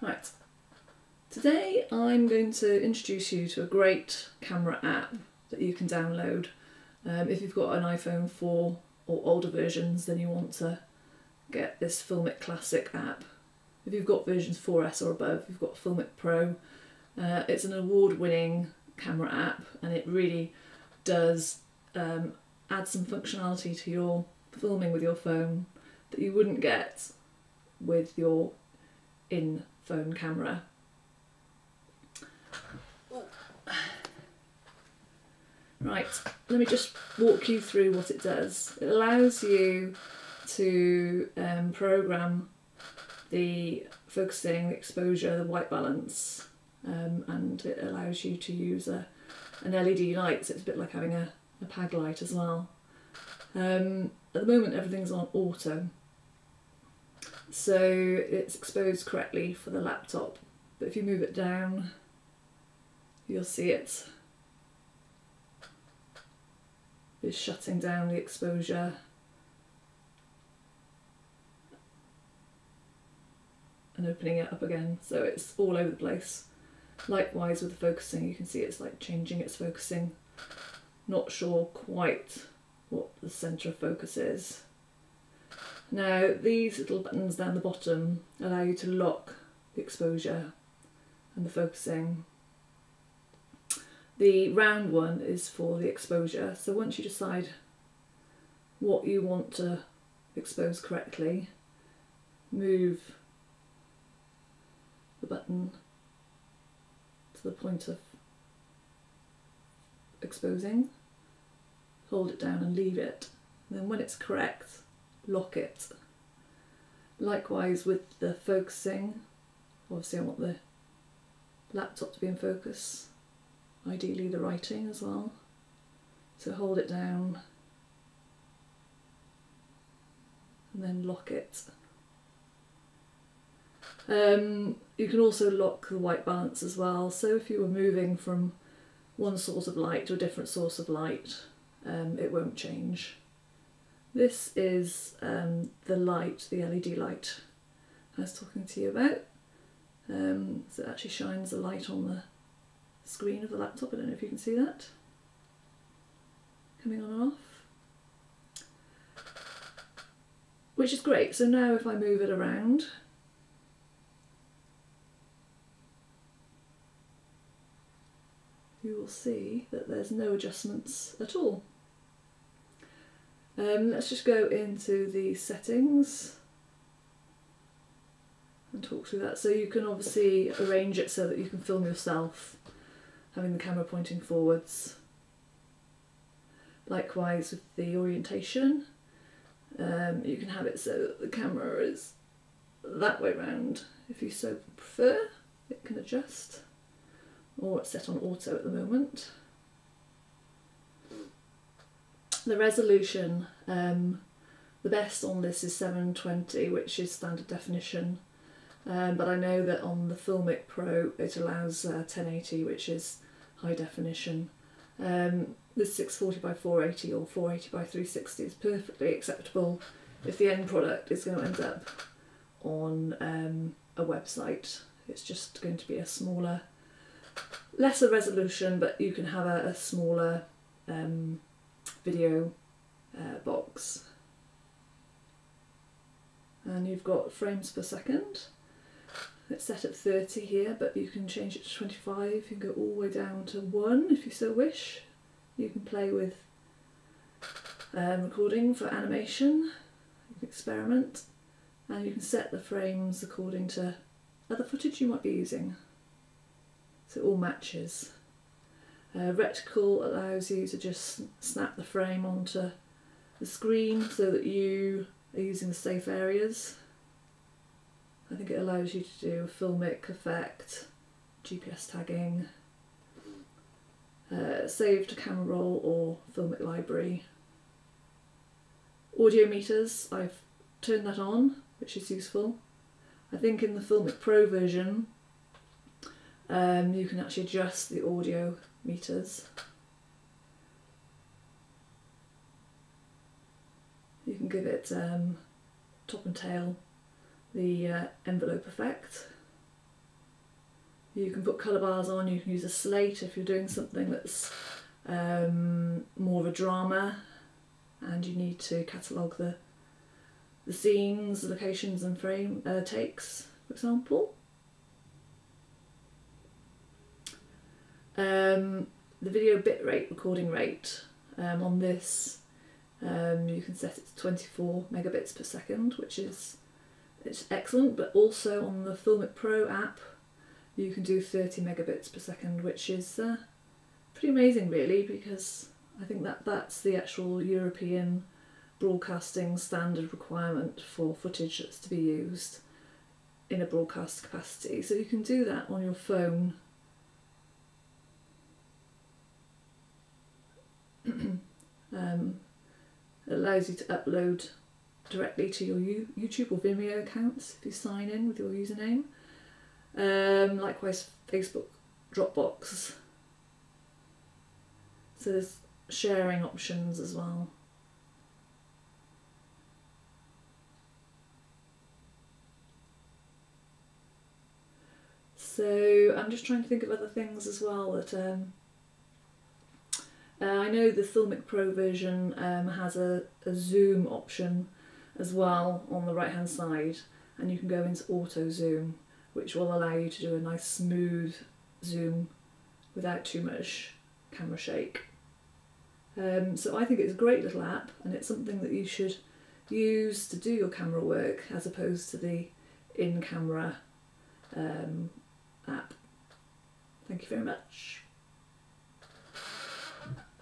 Right, today I'm going to introduce you to a great camera app that you can download. If you've got an iPhone 4 or older versions, then you want to get this Filmic Classic app. If you've got versions 4S or above, you've got Filmic Pro. It's an award-winning camera app, and it really does add some functionality to your filming with your phone that you wouldn't get with your in-phone camera. Right, let me just walk you through what it does. It allows you to program the focusing, the exposure, the white balance, and it allows you to use an LED light, so it's a bit like having a PAG light as well. At the moment everything's on auto, so it's exposed correctly for the laptop, but if you move it down you'll see it is shutting down the exposure and opening it up again, so it's all over the place. Likewise with the focusing, you can see it's like changing its focusing. Not sure quite what the centre of focus is. Now these little buttons down the bottom allow you to lock the exposure and the focusing. The round one is for the exposure, so once you decide what you want to expose correctly, move the button to the point of exposing, hold it down and leave it, and then when it's correct, lock it. Likewise with the focusing, obviously I want the laptop to be in focus, ideally the writing as well, so hold it down and then lock it. You can also lock the white balance as well, so if you were moving from one source of light to a different source of light, it won't change. This is the light, the LED light I was talking to you about. So it actually shines a light on the screen of the laptop. I don't know if you can see that coming on and off, which is great. So now if I move it around, you will see that there's no adjustments at all. Let's just go into the settings and talk through that. So you can obviously arrange it so that you can film yourself, having the camera pointing forwards. Likewise with the orientation, you can have it so that the camera is that way round if you so prefer. It can adjust, or it's set on auto at the moment. The resolution, the best on this is 720, which is standard definition, but I know that on the Filmic Pro it allows 1080, which is high definition. This 640 by 480 or 480 by 360 is perfectly acceptable if the end product is going to end up on a website. It's just going to be a smaller, lesser resolution, but you can have a smaller video box. And you've got frames per second. It's set at 30 here, but you can change it to 25. You can go all the way down to 1 if you so wish. You can play with recording for animation. You can experiment, and you can set the frames according to other footage you might be using, so it all matches. Reticle allows you to just snap the frame onto the screen so that you are using the safe areas. I think it allows you to do a filmic effect, GPS tagging, save to camera roll or filmic library. Audio meters, I've turned that on, which is useful. I think in the Filmic Pro version you can actually adjust the audio meters. You can give it top and tail, the envelope effect, You can put colour bars on, you can use a slate if you're doing something that's more of a drama and you need to catalogue the scenes, the locations and frame takes, for example. The video bitrate recording rate on this, you can set it to 24 megabits per second, which is excellent, but also on the Filmic Pro app you can do 30 megabits per second, which is pretty amazing really, because I think that's the actual European broadcasting standard requirement for footage that's to be used in a broadcast capacity. So you can do that on your phone. It allows you to upload directly to your YouTube or Vimeo accounts if you sign in with your username. Likewise Facebook, Dropbox. So there's sharing options as well. So I'm just trying to think of other things as well that I know the Filmic Pro version has a zoom option as well on the right hand side, and you can go into auto zoom, which will allow you to do a nice smooth zoom without too much camera shake. So I think it's a great little app, and it's something that you should use to do your camera work as opposed to the in-camera app. Thank you very much.